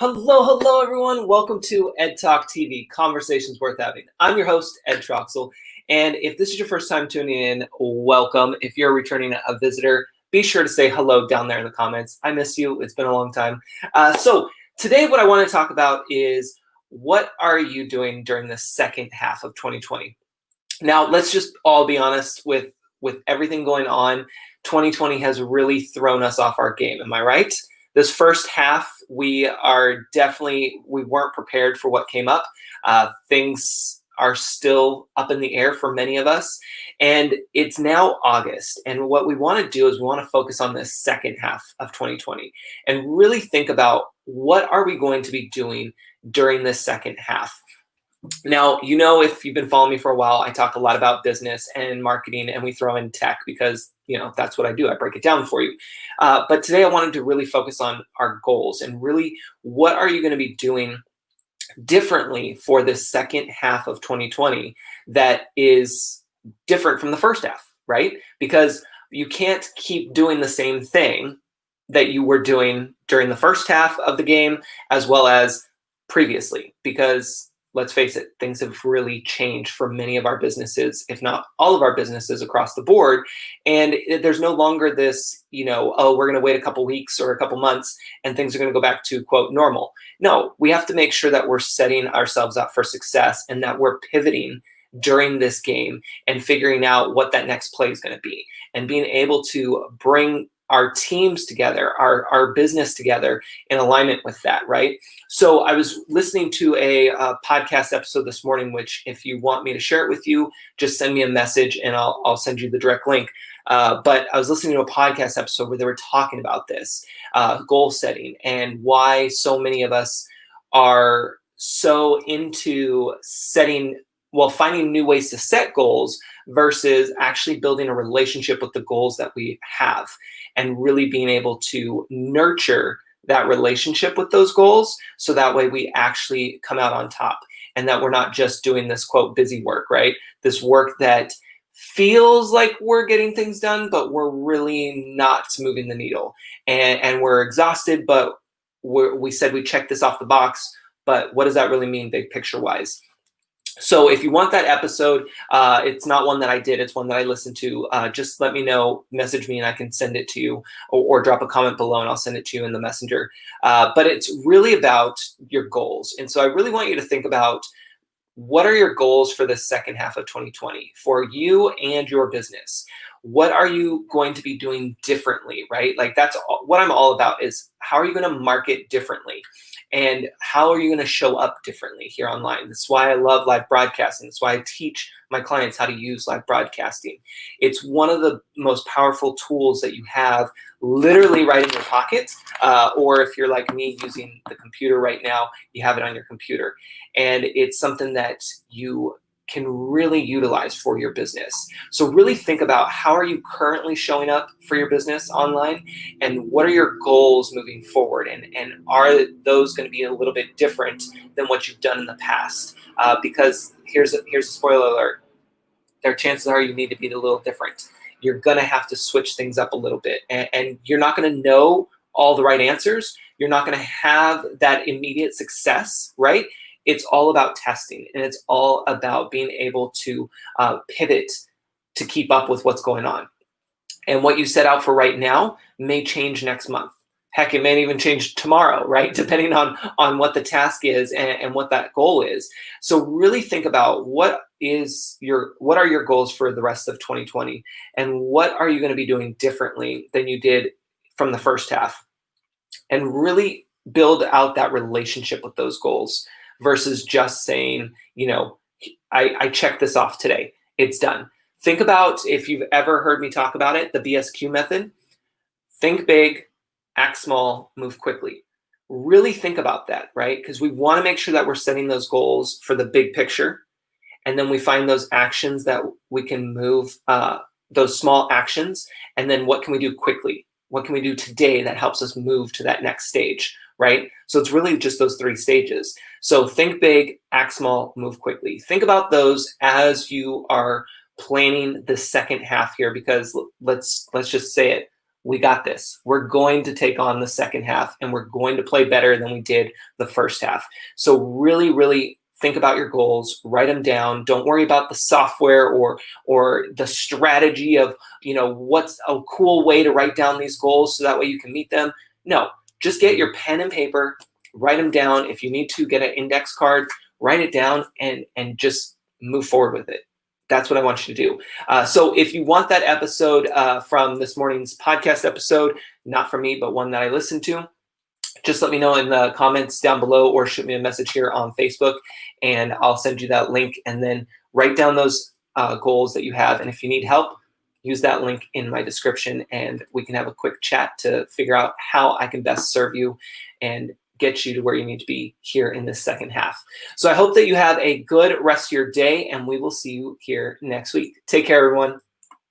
Hello, everyone. Welcome to Ed Talk TV, Conversations Worth Having. I'm your host, Ed Troxel, and if this is your first time tuning in, welcome. If you're returning a visitor, be sure to say hello down there in the comments. I miss you. It's been a long time. So today what I want to talk about is what are you doing during the second half of 2020? Now, let's just all be honest with everything going on. 2020 has really thrown us off our game. Am I right? This first half, we weren't prepared for what came up. Things are still up in the air for many of us. And it's now August. And what we want to do is we want to focus on this second half of 2020 and really think about what are we going to be doing during this second half. Now, if you've been following me for a while, I talk a lot about business and marketing, and we throw in tech because, that's what I do. I break it down for you. But today I wanted to really focus on our goals and really what are you going to be doing differently for this second half of 2020 that is different from the first half, right? Because you can't keep doing the same thing that you were doing during the first half of the game as well as previously, because let's face it, things have really changed for many of our businesses, if not all of our businesses across the board. And there's no longer this, we're going to wait a couple weeks or a couple months and things are going to go back to, quote, normal. No, we have to make sure that we're setting ourselves up for success and that we're pivoting during this game and figuring out what that next play is going to be and being able to bring our teams together, our business together in alignment with that, right? So I was listening to a podcast episode this morning, which if you want me to share it with you, just send me a message and I'll send you the direct link. But I was listening to a podcast episode where they were talking about this goal setting and why so many of us are so into finding new ways to set goals versus actually building a relationship with the goals that we have and really being able to nurture that relationship with those goals so that way we actually come out on top and that we're not just doing this, quote, busy work, right? This work that feels like we're getting things done, but we're really not moving the needle. And we're exhausted, but we said we checked this off the box, but what does that really mean big picture wise? So if you want that episode, it's not one that I did, it's one that I listened to. Just let me know, message me and I can send it to you or drop a comment below and I'll send it to you in the messenger. But it's really about your goals. And so I really want you to think about what are your goals for the second half of 2020 for you and your business? What are you going to be doing differently, right? Like that's what I'm all about is how are you going to market differently? And how are you going to show up differently here online? That's why I love live broadcasting. That's why I teach my clients how to use live broadcasting. It's one of the most powerful tools that you have literally right in your pocket. Or if you're like me using the computer right now, you have it on your computer. And it's something that you can really utilize for your business. So really think about how are you currently showing up for your business online and what are your goals moving forward? And are those going to be a little bit different than what you've done in the past? Because here's a spoiler alert. Their chances are you need to be a little different. You're going to have to switch things up a little bit and you're not going to know all the right answers. You're not going to have that immediate success, right? It's all about testing and it's all about being able to pivot to keep up with what's going on. And what you set out for right now may change next month. Heck, it may even change tomorrow, right? Depending on what the task is and what that goal is. So really think about what are your goals for the rest of 2020 and what are you going to be doing differently than you did from the first half? And really build out that relationship with those goals versus just saying, I checked this off today. It's done. Think about, if you've ever heard me talk about it, the BSQ method. Think big, act small, move quickly. Really think about that, right? Because we want to make sure that we're setting those goals for the big picture. And then we find those actions that we can move, those small actions. And then what can we do quickly? What can we do today that helps us move to that next stage, right? So it's really just those three stages. So think big, act small, move quickly. Think about those as you are planning the second half here, because let's just say it. we got this. We're going to take on the second half, and we're going to play better than we did the first half. So really, really think about your goals, write them down. Don't worry about the software or the strategy of, what's a cool way to write down these goals so that way you can meet them. No, just get your pen and paper, write them down. If you need to get an index card, write it down and just move forward with it. That's what I want you to do. So if you want that episode from this morning's podcast episode, not from me, but one that I listened to, just let me know in the comments down below or shoot me a message here on Facebook, and I'll send you that link. And then write down those goals that you have. And if you need help, use that link in my description, and we can have a quick chat to figure out how I can best serve you and get you to where you need to be here in this second half. So I hope that you have a good rest of your day, and we will see you here next week. Take care, everyone.